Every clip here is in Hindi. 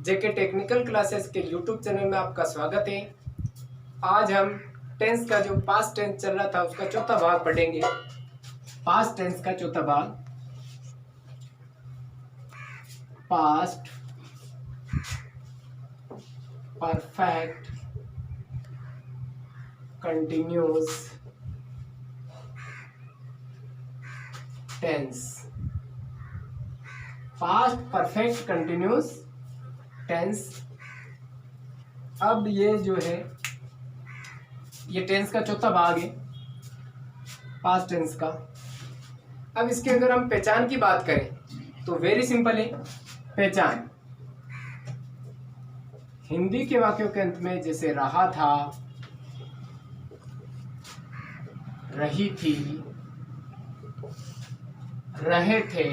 जेके टेक्निकल क्लासेस के यूट्यूब चैनल में आपका स्वागत है। आज हम टेंस का जो पास्ट टेंस चल रहा था उसका चौथा भाग पढ़ेंगे। पास्ट टेंस का चौथा भाग, past perfect continuous tense. Past perfect continuous tense. अब ये जो है ये टेंस का चौथा भाग है पास्ट टेंस का। अब इसके अंदर हम पहचान की बात करें तो वेरी सिंपल है। पहचान हिंदी के वाक्यों के अंत में जैसे रहा था, रही थी, रहे थे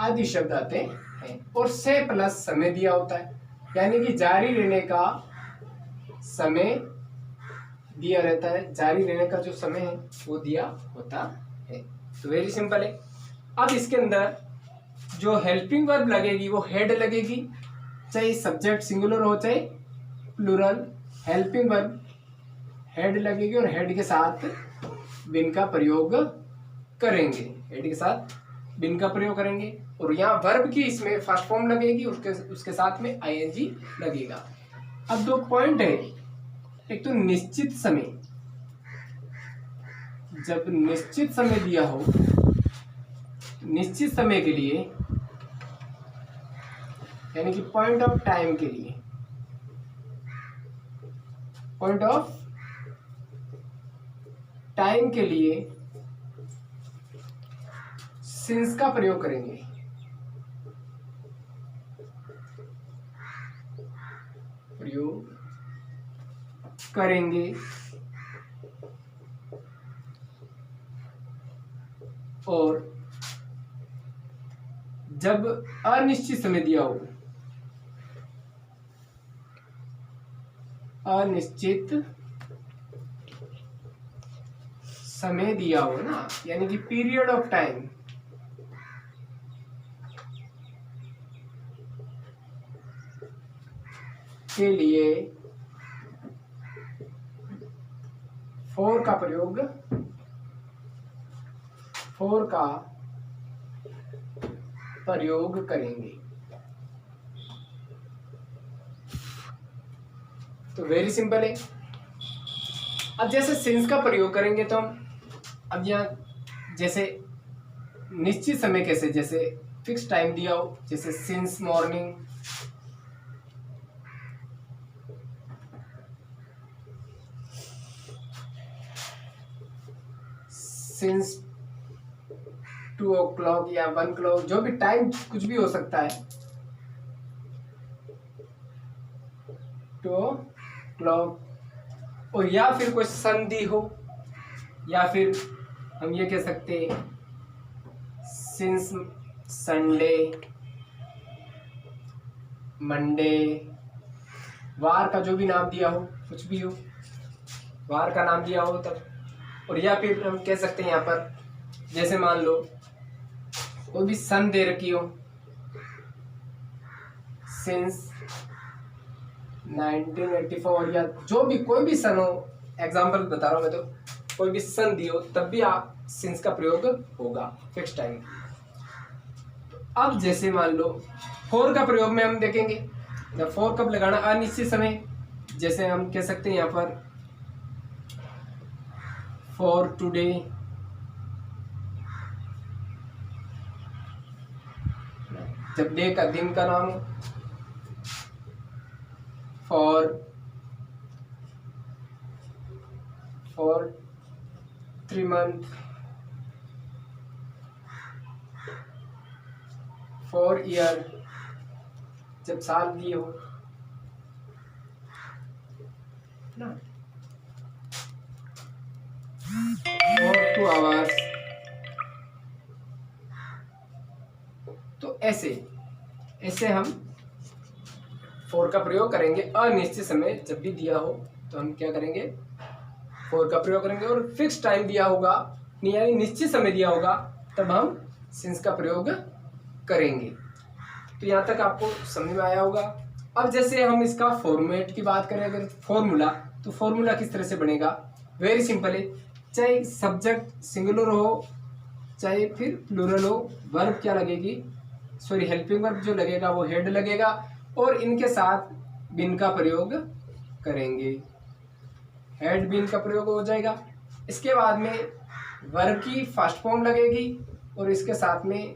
आदि शब्द आते हैं और से प्लस समय दिया होता है, यानी कि जारी रहने का समय दिया रहता है। जारी रहने का जो समय है वो दिया होता है। तो वेरी सिंपल है। अब इसके अंदर जो हेल्पिंग वर्ब लगेगी वो हेड लगेगी, चाहे सब्जेक्ट सिंगुलर हो चाहे प्लूरल। हेल्पिंग वर्ब हेड लगेगी और हेड के साथ बिन का प्रयोग करेंगे। हेड के साथ बिन का प्रयोग करेंगे और यहाँ वर्ब की इसमें फर्स्ट फॉर्म लगेगी, उसके साथ में आईएनजी लगेगा। अब दो पॉइंट है। एक तो निश्चित समय, जब निश्चित समय दिया हो, निश्चित समय के लिए यानी कि पॉइंट ऑफ टाइम के लिए, पॉइंट ऑफ टाइम के लिए सिंस का प्रयोग करेंगे। प्रयोग करेंगे और जब अनिश्चित समय दिया हो, अनिश्चित समय दिया हो ना, यानी कि पीरियड ऑफ टाइम, के लिए फॉर का प्रयोग, फॉर का प्रयोग करेंगे। तो वेरी सिंपल है। अब जैसे सिंस का प्रयोग करेंगे तो हम अब यहाँ जैसे निश्चित समय कैसे, जैसे फिक्स टाइम दिया हो, जैसे सिंस मॉर्निंग, सिंस 2 o'clock या 1 o'clock, जो भी टाइम कुछ भी हो सकता है, 2 o'clock। और या फिर कोई संधि हो, या फिर हम ये कह सकते हैं सिंस संडे, मंडे, वार का जो भी नाम दिया हो, कुछ भी हो, वार का नाम दिया हो तब। और या फिर हम कह सकते हैं यहाँ पर जैसे मान लो कोई भी सन दे रखी हो, सिंस 1984 या जो भी कोई भी सन हो, एग्जांपल बता रहा हूँ मैं, तो कोई भी सन दी हो तब भी आप सिंस का प्रयोग होगा फिक्स टाइम। तो अब जैसे मान लो फॉर का प्रयोग में हम देखेंगे, जब फॉर कब लगाना, अनिश्चित समय, जैसे हम कह सकते हैं यहाँ पर फॉर टुडे, जब डे का दिन का नाम हो, फॉर 3 month, फॉर ईयर, जब साल दिए हो ना, फॉर 2 hours। तो ऐसे हम फॉर का प्रयोग करेंगे। अनिश्चित समय जब भी दिया हो तो हम क्या करेंगे, फॉर का प्रयोग करेंगे। और फिक्स टाइम दिया होगा, यानी निश्चित समय दिया होगा, तब हम सिंस का प्रयोग करेंगे। तो यहाँ तक आपको समझ में आया होगा। अब जैसे हम इसका फॉर्मेट की बात करें, अगर फॉर्मूला, तो फॉर्मूला किस तरह से बनेगा, वेरी सिंपल है। चाहे सब्जेक्ट सिंगुलर हो चाहे फिर प्लूरल हो, वर्ब क्या लगेगी, सॉरी हेल्पिंग वर्ब जो लगेगा वो हेड लगेगा, और इनके साथ बिन का प्रयोग करेंगे, हेड बिन का प्रयोग हो जाएगा। इसके बाद में वर्ब की फर्स्ट फॉर्म लगेगी और इसके साथ में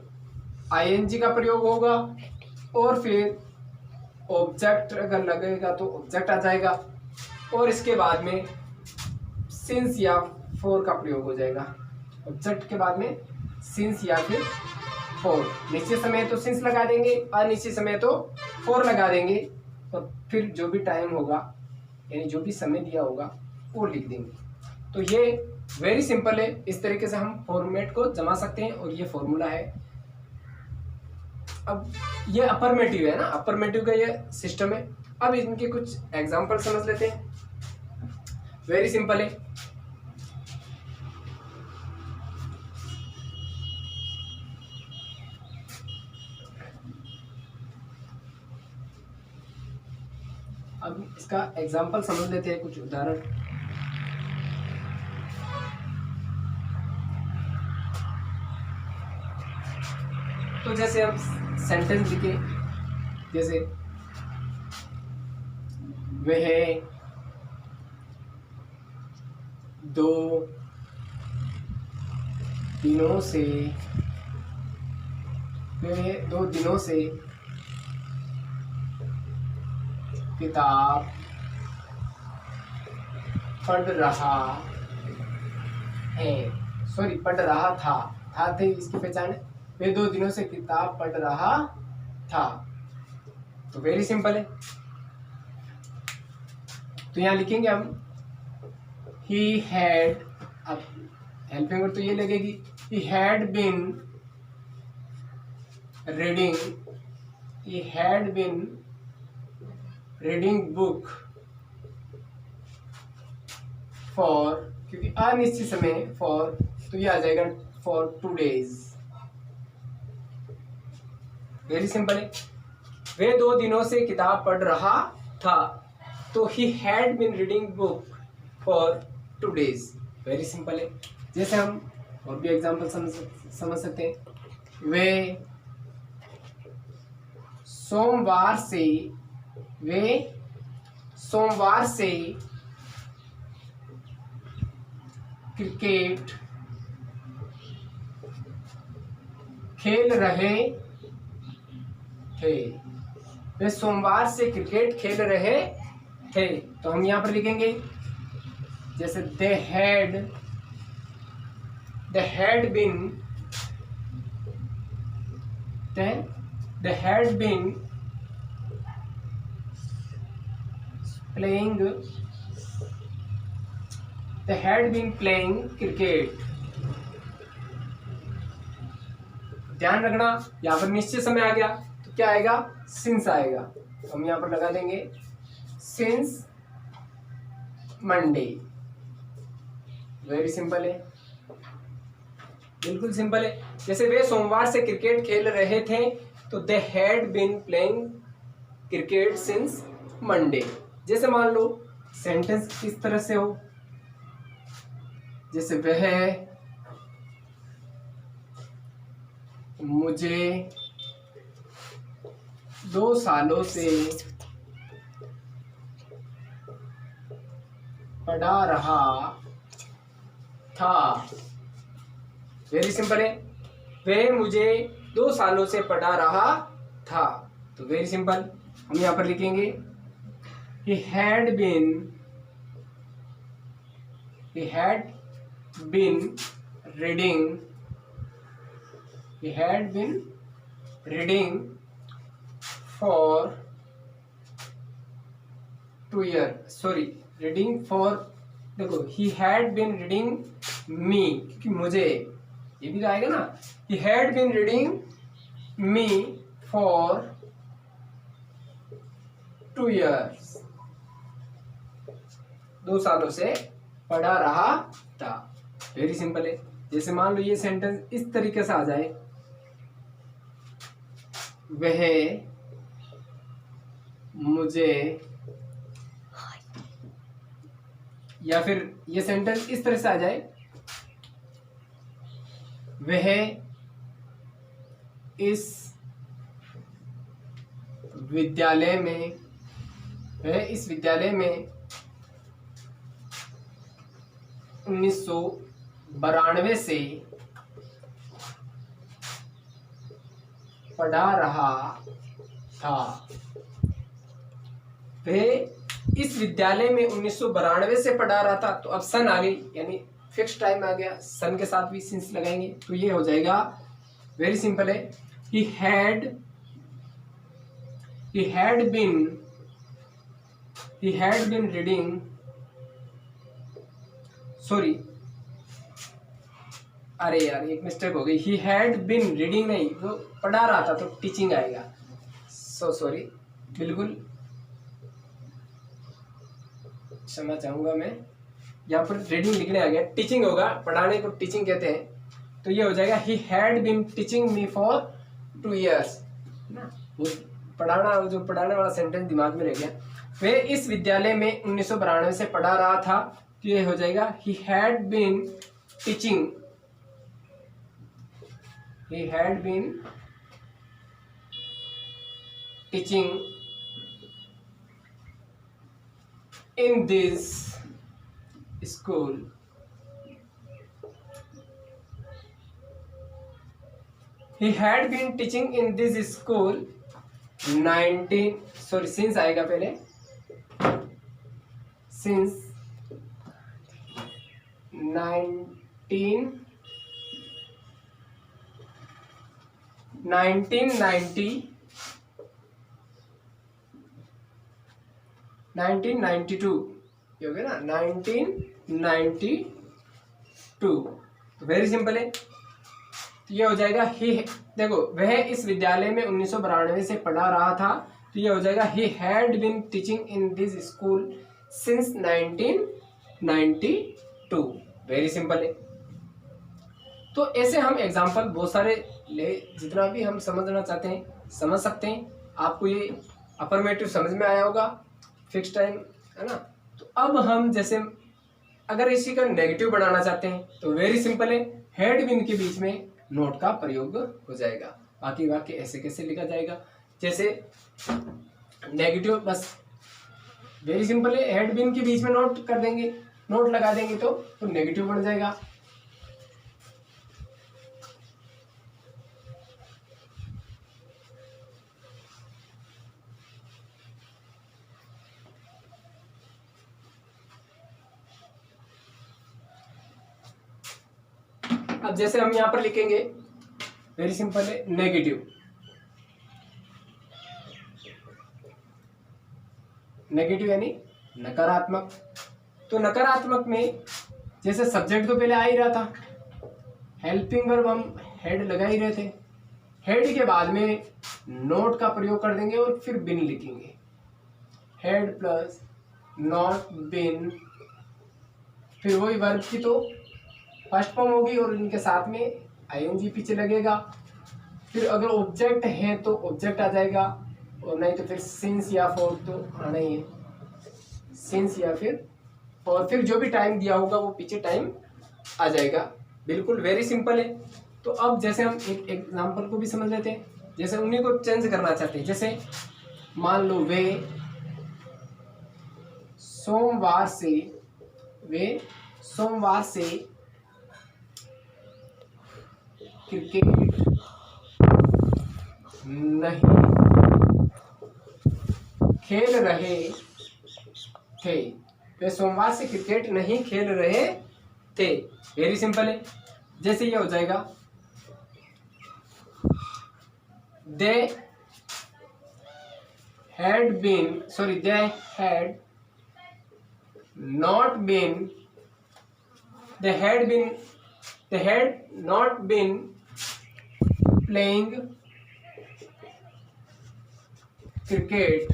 आईएनजी का प्रयोग होगा, और फिर ऑब्जेक्ट अगर लगेगा तो ऑब्जेक्ट आ जाएगा, और इसके बाद में सिंस या फॉर का प्रयोग हो जाएगा। ऑब्जेक्ट के बाद में सिंस या फिर फॉर, निश्चित समय तो सिंस लगा देंगे, अनिश्चित समय तो फॉर लगा देंगे, और फिर जो भी टाइम होगा यानी जो भी समय दिया होगा वो लिख देंगे। तो ये वेरी सिंपल है, इस तरीके से हम फॉर्मेट को जमा सकते हैं, और ये फॉर्मूला है। अब ये अफर्मेटिव है ना, अफर्मेटिव का ये सिस्टम है। अब इनके कुछ एग्जांपल समझ लेते हैं, वेरी सिंपल है। अब इसका एग्जांपल समझ लेते हैं, कुछ उदाहरण। तो जैसे हम सेंटेंस लिखे, जैसे वह 2 दिनों से, वह 2 दिनों से किताब पढ़ रहा है, सॉरी पढ़ रहा था थे इसकी पहचान है। वे 2 दिनों से किताब पढ़ रहा था, तो वेरी सिंपल है। तो यहाँ लिखेंगे हम ही हैड, अब हेल्पिंग वर्ब तो ये लगेगी, he had been reading, he had been reading book for, क्योंकि अनिश्चित समय फॉर, तो ये आ जाएगा फॉर 2 days। वेरी सिंपल है। वे 2 दिनों से किताब पढ़ रहा था, तो he had been reading book for 2 days। Very simple है। जैसे हम और भी एग्जांपल समझ सकते हैं, वे सोमवार से क्रिकेट खेल रहे थे, वे सोमवार से क्रिकेट खेल रहे थे, तो हम यहाँ पर लिखेंगे जैसे they had been playing cricket। ध्यान रखना, यहाँ पर निश्चित समय आ गया तो क्या आएगा, सिंस आएगा, तो हम यहाँ पर लगा देंगे सिंस मंडे। वेरी सिंपल है, बिल्कुल सिंपल है। जैसे वे सोमवार से क्रिकेट खेल रहे थे, तो they had been playing cricket since Monday. जैसे मान लो सेंटेंस किस तरह से हो, जैसे वह मुझे 2 सालों से पढ़ा रहा था। वेरी सिंपल है, वह मुझे 2 सालों से पढ़ा रहा था, तो वेरी सिंपल हम यहाँ पर लिखेंगे he had been reading for 2 years, sorry reading for, देखो he had been reading me, क्योंकि मुझे ये भी आएगा ना, he had been reading me for 2 years, 2 सालों से पढ़ा रहा था। वेरी सिंपल है। जैसे मान लो ये सेंटेंस इस तरीके से आ जाए, वह मुझे, या फिर ये सेंटेंस इस तरह से आ जाए, वह इस विद्यालय में, वह इस विद्यालय में 1992 से पढ़ा रहा था। वह इस विद्यालय में 1992 से पढ़ा रहा था, तो अब सन आ गई, यानी फिक्स टाइम आ गया, सन के साथ भी सिंस लगाएंगे, तो ये हो जाएगा, वेरी सिंपल है, he had been reading, sorry, अरे यार एक मिस्टेक हो गई, he had been reading नहीं, वो पढ़ा रहा था तो टीचिंग आएगा, सो सॉरी, बिल्कुल क्षमा चाहूंगा मैं, यहाँ पर रीडिंग लिखने आ गया, टीचिंग होगा, पढ़ाने को टीचिंग कहते हैं, तो ये हो जाएगा he had been teaching me for 2 years ना, वो पढ़ाना, जो पढ़ाने वाला सेंटेंस दिमाग में रह गया, वे इस विद्यालय में 1992 से पढ़ा रहा था, तो ये हो जाएगा he had been teaching in this school. He had been teaching in this school 19, sorry, since आएगा पहले, since 1992, ये हो गया ना, 1992, तो वेरी सिंपल है, तो ये हो जाएगा ही, देखो वह इस विद्यालय में 1992 से पढ़ा रहा था, तो ये हो जाएगा he had been teaching in this school since 1992, very simple है। तो ऐसे हम एग्जाम्पल बहुत सारे ले, जितना भी हम समझना चाहते हैं समझ सकते हैं। आपको ये अफर्मेटिव समझ में आया होगा, फिक्स टाइम है ना। तो अब हम जैसे अगर इसी का नेगेटिव बनाना चाहते हैं तो वेरी सिंपल है, हेड बिन के बीच में नोट का प्रयोग हो जाएगा। बाकी वाक्य ऐसे कैसे लिखा जाएगा, जैसे नेगेटिव, बस वेरी सिंपल है, हेड बिन के बीच में नोट कर देंगे, नोट लगा देंगे तो नेगेटिव बन जाएगा। अब जैसे हम यहां पर लिखेंगे, वेरी सिंपल है, नेगेटिव, नेगेटिव यानी नकारात्मक। तो नकारात्मक में जैसे सब्जेक्ट तो पहले आ ही रहा था, हेल्पिंग वर्ब हम हेड लगा ही रहे थे, हेड के बाद में नोट का प्रयोग कर देंगे और फिर बिन लिखेंगे, हेड प्लस नॉट बिन, फिर वही वर्ब की तो फर्स्ट फॉर्म होगी और इनके साथ में आईएनजी पीछे लगेगा। फिर अगर ऑब्जेक्ट है तो ऑब्जेक्ट आ जाएगा, और नहीं तो फिर सिंस या फॉर तो आना ही है, सिंस या फिर, और फिर जो भी टाइम दिया होगा वो पीछे टाइम आ जाएगा। बिल्कुल वेरी सिंपल है। तो अब जैसे हम एक एग्जांपल को भी समझ लेते हैं, जैसे उन्हीं को चेंज करना चाहते हैं। जैसे मान लो वे सोमवार से क्रिकेट नहीं खेल रहे थे, वे सोमवार से क्रिकेट नहीं खेल रहे थे। वेरी सिंपल है। जैसे ये हो जाएगा, they had not been playing cricket,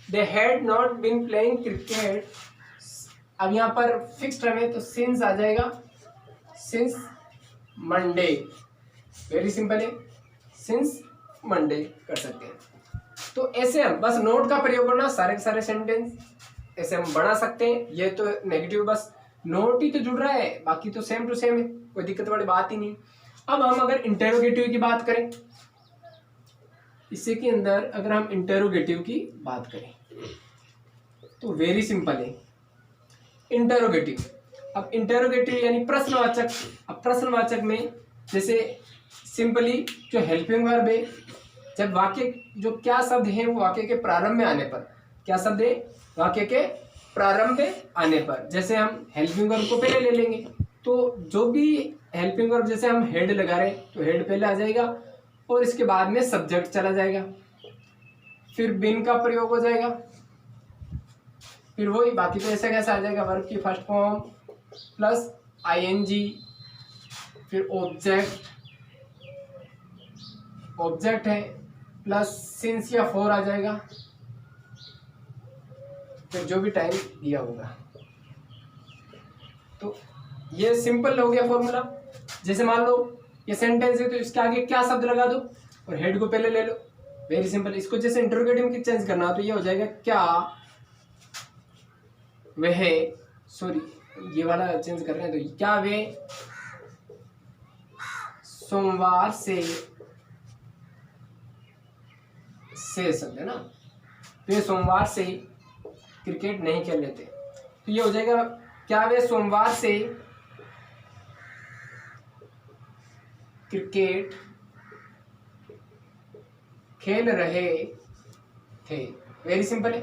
they had not been playing cricket। अब यहाँ पर फिक्स टर्म है तो सिंस आ जाएगा, सिंस मंडे, वेरी सिंपल है, सिंस मंडे कर सकते हैं। तो ऐसे हम बस नोट का प्रयोग करना, सारे के सारे सेंटेंस ऐसे हम बना सकते हैं। ये तो नेगेटिव बस नोट ही तो जुड़ रहा है, बाकी तो सेम टू सेम है, कोई दिक्कत वाली बात ही नहीं। अब हम अगर इंटेरोगेटिव की बात करें, इसी के अंदर अगर हम इंटेरोगेटिव की बात करें तो वेरी सिंपल है इंटेरोगेटिव। अब इंटेरोगेटिव यानी प्रश्नवाचक। अब प्रश्नवाचक में जैसे सिंपली जो हेल्पिंग वर्ब है, जब वाक्य जो क्या शब्द है वो वाक्य के प्रारंभ में आने पर, क्या शब्द है वाक्य के प्रारंभ में आने पर, जैसे हम हेल्पिंग वर्ब को पहले ले लेंगे तो जो भी हेल्पिंग वर्ब, जैसे हम हेड लगा रहे हैं तो हेड पहले आ जाएगा और इसके बाद में सब्जेक्ट चला जाएगा, फिर बिन का प्रयोग हो जाएगा, फिर वही बाकी तो ऐसा कैसा आ जाएगा, वर्ब की फर्स्ट फॉर्म प्लस आईएनजी, फिर ऑब्जेक्ट है प्लस सिंस या फॉर आ जाएगा, फिर जो भी टाइम दिया होगा। तो ये सिंपल हो गया फॉर्मूला। जैसे मान लो ये सेंटेंस है तो इसके आगे क्या शब्द लगा दो और हेड को पहले ले लो, वेरी सिंपल। इसको जैसे इंटरोगेटिव में चेंज करना तो ये हो जाएगा क्या वह, सॉरी ये वाला चेंज कर रहे हैं, तो क्या वे सोमवार से शब्द है ना, वे सोमवार से क्रिकेट नहीं खेल लेते, तो ये हो जाएगा क्या वे सोमवार से क्रिकेट खेल रहे थे, वेरी सिंपल है।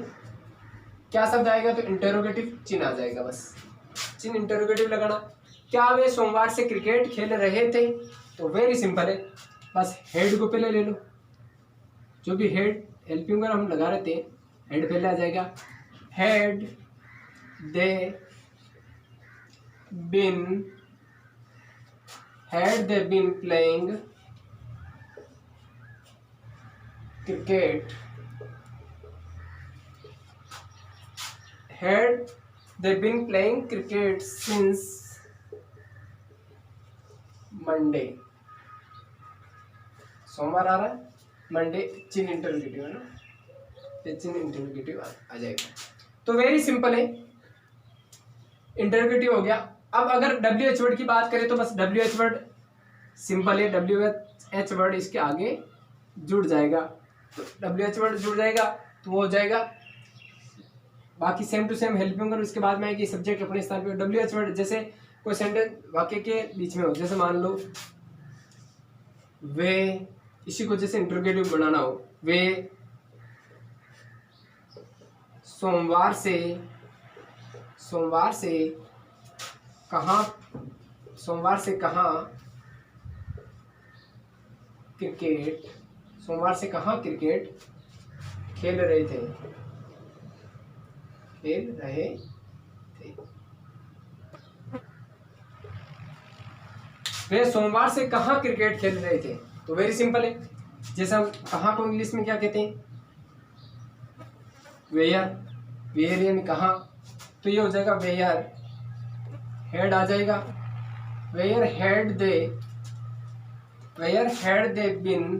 क्या शब्द आएगा तो इंटरोगेटिव चिन्ह आ जाएगा, बस चिन्ह इंटरोगेटिव लगाना। क्या वे सोमवार से क्रिकेट खेल रहे थे, तो वेरी सिंपल है, बस हेड को पहले ले लो, जो भी हेड हेल्पिंग वर्ब हम लगा रहे थे हेड पहले आ जाएगा। Had they been playing cricket, had they been playing cricket since Monday, सोमवार आ रहा है, मंडे चिन्ह इंटरोगेटिव है ना, ये चिन्ह इंटरोगेटिव आ जाएगा। तो वेरी सिंपल है, इंटरोगेटिव हो गया। अब अगर WH वर्ड की बात करें तो बस WH वर्ड सिंपल है, WH वर्ड इसके आगे जुड़ जाएगा, तो WH वर्ड जुड़ जाएगा तो वो हो जाएगा, बाकी same to same helping verb इसके बाद में आएगी, सब्जेक्ट अपने स्थान पे। WH वर्ड जैसे कोई सेंटेंस वाक्य के बीच में हो, जैसे मान लो वे, इसी को जैसे इंटरोगेटिव बनाना हो, वे सोमवार से कहाँ क्रिकेट खेल रहे थे, वे सोमवार से कहाँ क्रिकेट खेल रहे थे, तो वेरी सिंपल है। जैसे हम कहाँ को इंग्लिश में क्या कहते हैं, वेयर यानी कहाँ, तो ये हो जाएगा वेयर, हेड आ जाएगा, where had they been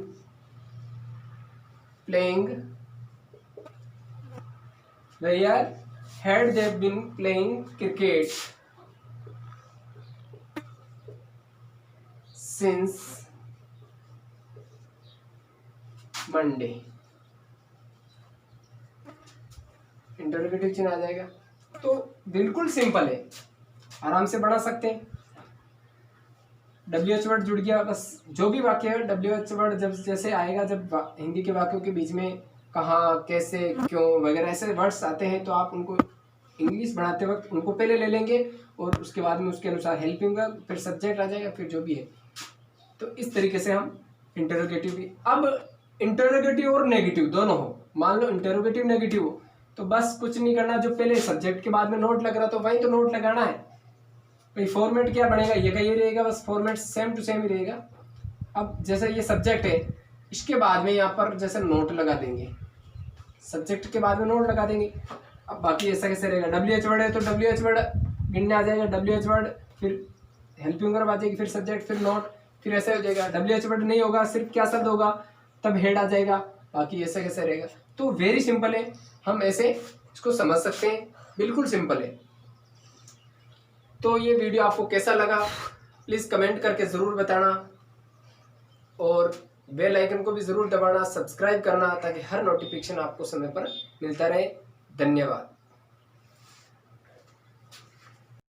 playing, where had they been playing cricket since Monday, interrogative चिन्ह आ जाएगा। तो बिल्कुल सिंपल है, आराम से बना सकते हैं। WH वर्ड जुड़ गया, बस जो भी वाक्य है WH वर्ड जब जैसे आएगा, जब हिंदी के वाक्यों के बीच में कहाँ, कैसे, क्यों वगैरह ऐसे वर्ड्स आते हैं तो आप उनको इंग्लिश बनाते वक्त उनको पहले ले लेंगे और उसके बाद में उसके अनुसार हेल्पिंग वर्ब, फिर सब्जेक्ट आ जाएगा, फिर जो भी है। तो इस तरीके से हम इंटरोगेटिव भी, अब इंटरोगेटिव और नेगेटिव दोनों हो, मान लो इंटरोगेटिव नेगेटिव हो तो बस कुछ नहीं करना, जो पहले सब्जेक्ट के बाद में नोट लग रहा तो वही तो नोट लगाना है, भाई फॉर्मेट क्या बनेगा, ये का ये रहेगा, बस फॉर्मेट सेम टू सेम ही रहेगा। अब जैसे ये सब्जेक्ट है, इसके बाद में यहाँ पर जैसे नोट लगा देंगे, सब्जेक्ट के बाद में नोट लगा देंगे। अब बाकी ऐसा कैसे रहेगा, WH वर्ड है तो WH वर्ड गिनने आ जाएगा, WH वर्ड फिर हेल्पिंग वर्ब आ जाएगी, फिर सब्जेक्ट, फिर नॉट, फिर ऐसे हो जाएगा। WH वर्ड नहीं होगा, सिर्फ क्या शब्द होगा, तब हेड आ जाएगा, बाकी ऐसा कैसे रहेगा। तो वेरी सिंपल है, हम ऐसे इसको समझ सकते हैं, बिल्कुल सिंपल है। तो ये वीडियो आपको कैसा लगा प्लीज़ कमेंट करके ज़रूर बताना, और बेल आइकन को भी ज़रूर दबाना, सब्सक्राइब करना, ताकि हर नोटिफिकेशन आपको समय पर मिलता रहे। धन्यवाद।